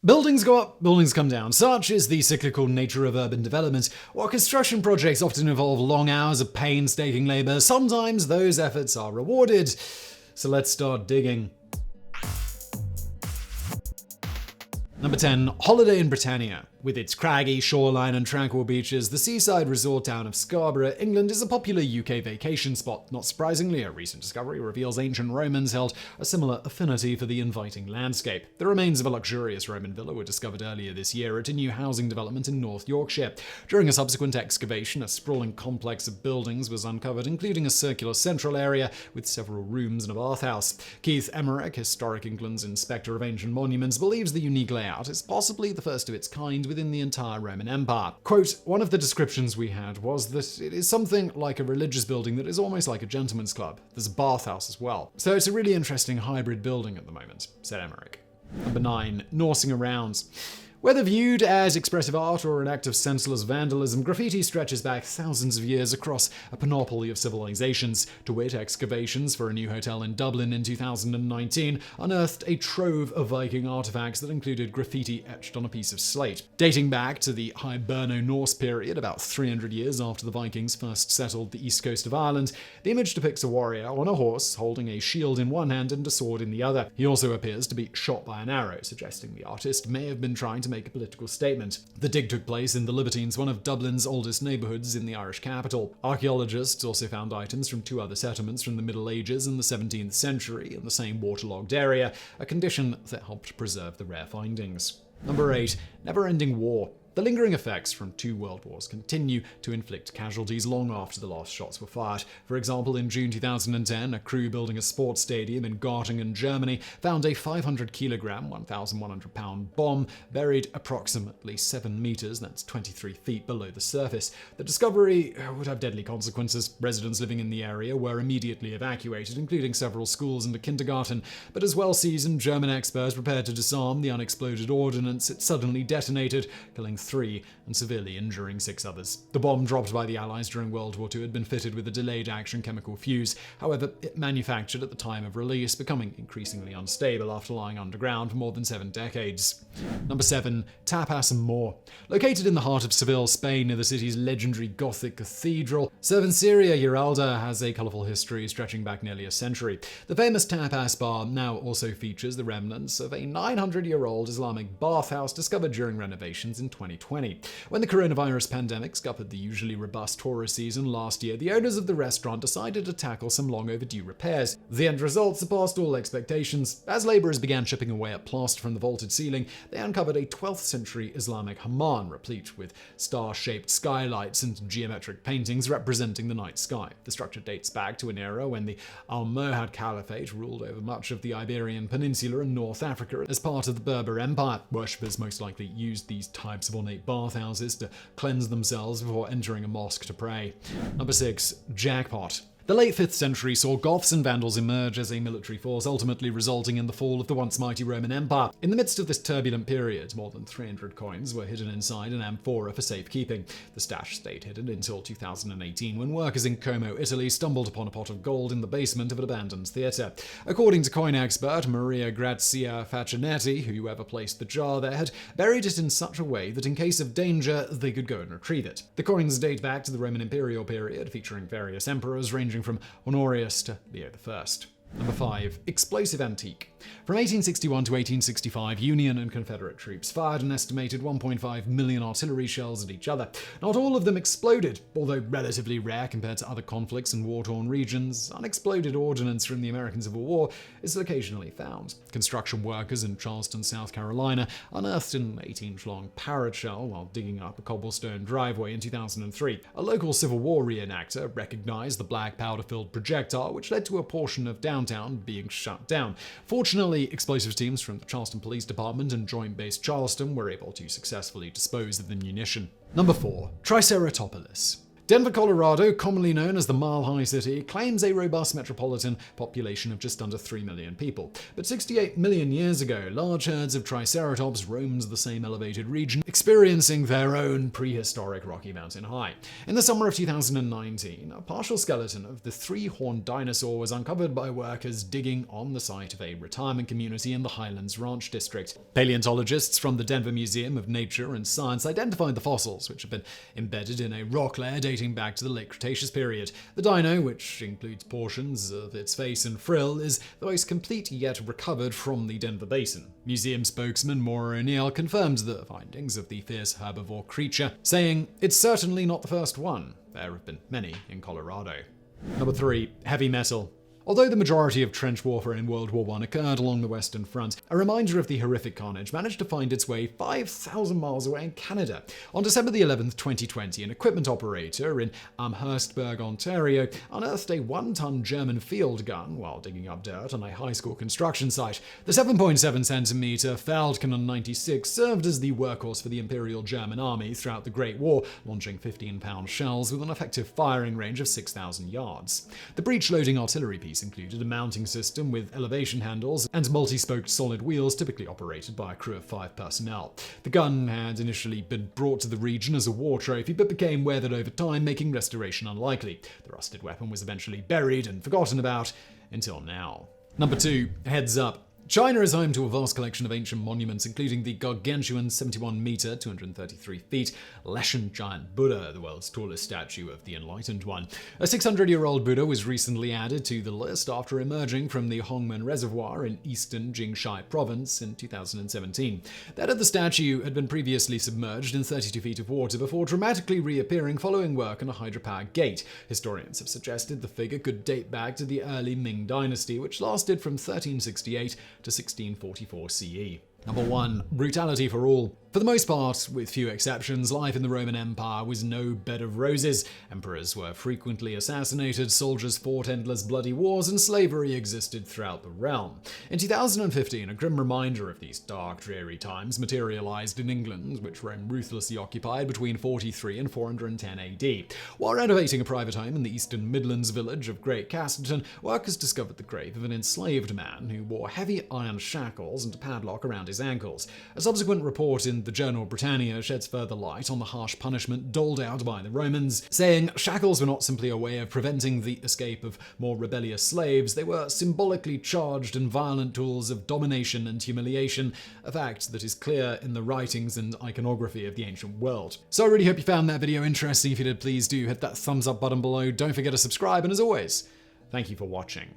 Buildings go up, buildings come down. Such is the cyclical nature of urban development. While construction projects often involve long hours of painstaking labor, sometimes those efforts are rewarded. So let's start digging. Number 10. Holiday in Britannia. With its craggy shoreline and tranquil beaches, the seaside resort town of Scarborough, England, is a popular UK vacation spot. Not surprisingly, a recent discovery reveals ancient Romans held a similar affinity for the inviting landscape. The remains of a luxurious Roman villa were discovered earlier this year at a new housing development in North Yorkshire. During a subsequent excavation, a sprawling complex of buildings was uncovered, including a circular central area with several rooms and a bathhouse. Keith Emmerich, Historic England's Inspector of Ancient Monuments, believes the unique layout is possibly the first of its kind within the entire Roman Empire. Quote, one of the descriptions we had was that it is something like a religious building that is almost like a gentleman's club. There's a bathhouse as well. So it's a really interesting hybrid building at the moment, said Emmerich. Number 9. Norsing around. Whether viewed as expressive art or an act of senseless vandalism, graffiti stretches back thousands of years across a panoply of civilizations. To wit, excavations for a new hotel in Dublin in 2019 unearthed a trove of Viking artifacts that included graffiti etched on a piece of slate. Dating back to the Hiberno-Norse period, about 300 years after the Vikings first settled the east coast of Ireland, the image depicts a warrior on a horse holding a shield in one hand and a sword in the other. He also appears to be shot by an arrow, suggesting the artist may have been trying to make a political statement. The dig took place in the Libertines, one of Dublin's oldest neighbourhoods in the Irish capital. Archaeologists also found items from 2 other settlements from the Middle Ages and the 17th century in the same waterlogged area, a condition that helped preserve the rare findings. Number 8. Never-ending war. The lingering effects from 2 world wars continue to inflict casualties long after the last shots were fired. For example, in June 2010, a crew building a sports stadium in Göttingen, Germany, found a 500-kilogram, 1,100-pound bomb buried approximately 7 meters, that's 23 feet below the surface. The discovery would have deadly consequences. Residents living in the area were immediately evacuated, including several schools and a kindergarten. But as well-seasoned German experts prepared to disarm the unexploded ordnance, it suddenly detonated, killing 3 and severely injuring 6 others. The bomb dropped by the Allies during World War II had been fitted with a delayed action chemical fuse. However, it manufactured at the time of release, becoming increasingly unstable after lying underground for more than 7 decades. Number 7. Tapas and more. Located in the heart of Seville, Spain, near the city's legendary Gothic cathedral, Cerveceria Giralda has a colourful history stretching back nearly a century. The famous tapas bar now also features the remnants of a 900-year-old Islamic bathhouse discovered during renovations in 2020. When the coronavirus pandemic scuppered the usually robust tourist season last year, the owners of the restaurant decided to tackle some long overdue repairs. The end result surpassed all expectations. As labourers began chipping away at plaster from the vaulted ceiling, they uncovered a 12th century Islamic hammam replete with star-shaped skylights and geometric paintings representing the night sky. The structure dates back to an era when the Almohad Caliphate ruled over much of the Iberian Peninsula and North Africa as part of the Berber Empire. Worshippers most likely used these types of ornate bathhouses to cleanse themselves before entering a mosque to pray. Number 6. Jackpot. The late 5th century saw Goths and Vandals emerge as a military force, ultimately resulting in the fall of the once mighty Roman Empire. In the midst of this turbulent period, more than 300 coins were hidden inside an amphora for safekeeping. The stash stayed hidden until 2018, when workers in Como, Italy, stumbled upon a pot of gold in the basement of an abandoned theatre. According to coin expert Maria Grazia Faccinetti, whoever placed the jar there had buried it in such a way that in case of danger, they could go and retrieve it. The coins date back to the Roman imperial period, featuring various emperors ranging from Honorius to Leo I. Number 5. Explosive antique. From 1861 to 1865, Union and Confederate troops fired an estimated 1.5 million artillery shells at each other. Not all of them exploded, although relatively rare compared to other conflicts in war-torn regions. Unexploded ordnance from the American Civil War is occasionally found. Construction workers in Charleston, South Carolina, unearthed an 18-inch-long parrot shell while digging up a cobblestone driveway in 2003. A local Civil War reenactor recognized the black powder-filled projectile, which led to a portion of downtown being shut down. Fortunately, explosives teams from the Charleston Police Department and Joint Base Charleston were able to successfully dispose of the munition. Number 4. Triceratop-olis. Denver, Colorado, commonly known as the Mile High City, claims a robust metropolitan population of just under 3 million people. But 68 million years ago, large herds of Triceratops roamed the same elevated region, experiencing their own prehistoric Rocky Mountain high. In the summer of 2019, a partial skeleton of the three-horned dinosaur was uncovered by workers digging on the site of a retirement community in the Highlands Ranch District. Paleontologists from the Denver Museum of Nature and Science identified the fossils, which have been embedded in a rock layer dating back to the late Cretaceous period. The dino, which includes portions of its face and frill, is the most complete yet recovered from the Denver Basin. Museum spokesman Maura O'Neill confirmed the findings of the fierce herbivore creature, saying, "It's certainly not the first one. There have been many in Colorado." Number 3. Heavy metal. Although the majority of trench warfare in World War I occurred along the Western Front, a reminder of the horrific carnage managed to find its way 5,000 miles away in Canada. On December 11, 2020, an equipment operator in Amherstburg, Ontario, unearthed a 1-ton German field gun while digging up dirt on a high school construction site. The 7.7-centimeter Falcon 96 served as the workhorse for the Imperial German Army throughout the Great War, launching 15-pound shells with an effective firing range of 6,000 yards. The breech-loading artillery piece included a mounting system with elevation handles and multi-spoked solid wheels typically operated by a crew of 5 personnel. The gun had initially been brought to the region as a war trophy, but became weathered over time, making restoration unlikely. The rusted weapon was eventually buried and forgotten about until now. Number 2. Heads up. China is home to a vast collection of ancient monuments, including the gargantuan 71-meter (233 feet) Leshan giant Buddha, the world's tallest statue of the Enlightened One. A 600-year-old Buddha was recently added to the list after emerging from the Hongmen Reservoir in eastern Jiangxi province in 2017. That of the statue had been previously submerged in 32 feet of water before dramatically reappearing following work on a hydropower gate. Historians have suggested the figure could date back to the early Ming dynasty, which lasted from 1368 to 1644 CE. Number 1. Brutality for all. For the most part, with few exceptions, life in the Roman Empire was no bed of roses. Emperors were frequently assassinated, soldiers fought endless bloody wars, and slavery existed throughout the realm. In 2015, a grim reminder of these dark, dreary times materialized in England, which Rome ruthlessly occupied between 43 and 410 AD. While renovating a private home in the eastern Midlands village of Great Castleton, workers discovered the grave of an enslaved man who wore heavy iron shackles and a padlock around his ankles. A subsequent report in the journal Britannia sheds further light on the harsh punishment doled out by the Romans, saying shackles were not simply a way of preventing the escape of more rebellious slaves, they were symbolically charged and violent tools of domination and humiliation, a fact that is clear in the writings and iconography of the ancient world. So I really hope you found that video interesting. If you did, please do hit that thumbs up button below. Don't forget to subscribe, and as always, thank you for watching.